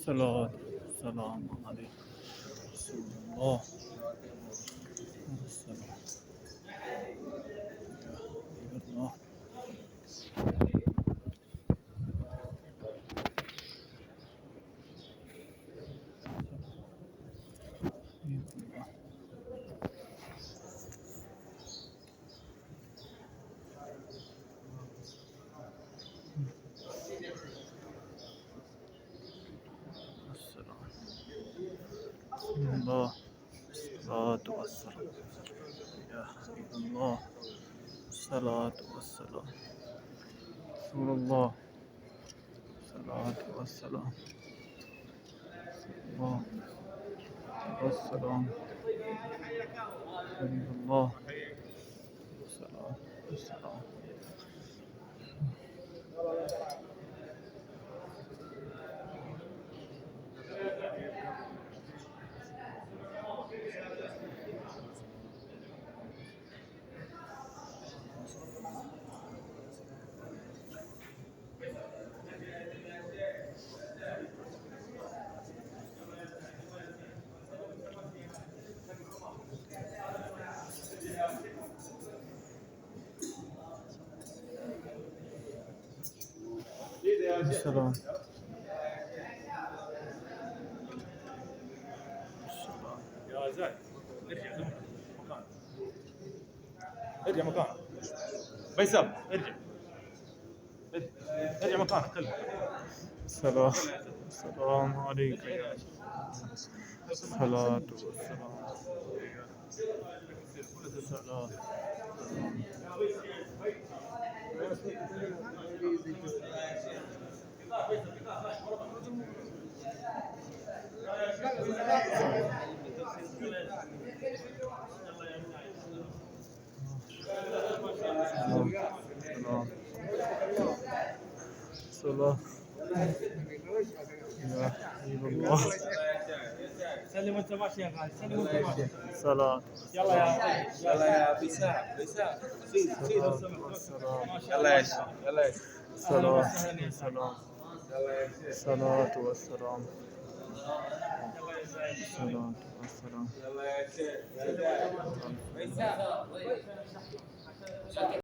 الصلاة والسلام على رسول الله. السلام يا حبيب الله. حبيب الله. السلام رسول الله. الصلاة والسلام يا حبيب الله. الصلاة والسلام رسول الله. الصلاة والسلام الله والسلام حبيب الله. الصلاة والسلام. السلام. يا زايد ارجع مكانك، ارجع مكانك. بيسام ارجع ارجع مكانك كله. السلام عليك يا الصلاة والسلام. الصلاة الصلاة يا حبيب الله. سلم انت ماشي يا غالي، سلم انت ماشي. الصلاة يلا يا بيسام سيد والسلام. يلا يا شيخ يلا يا الصلاة والسلام. الصلاة والسلام. الصلاة والسلام. يلا يا شيخ.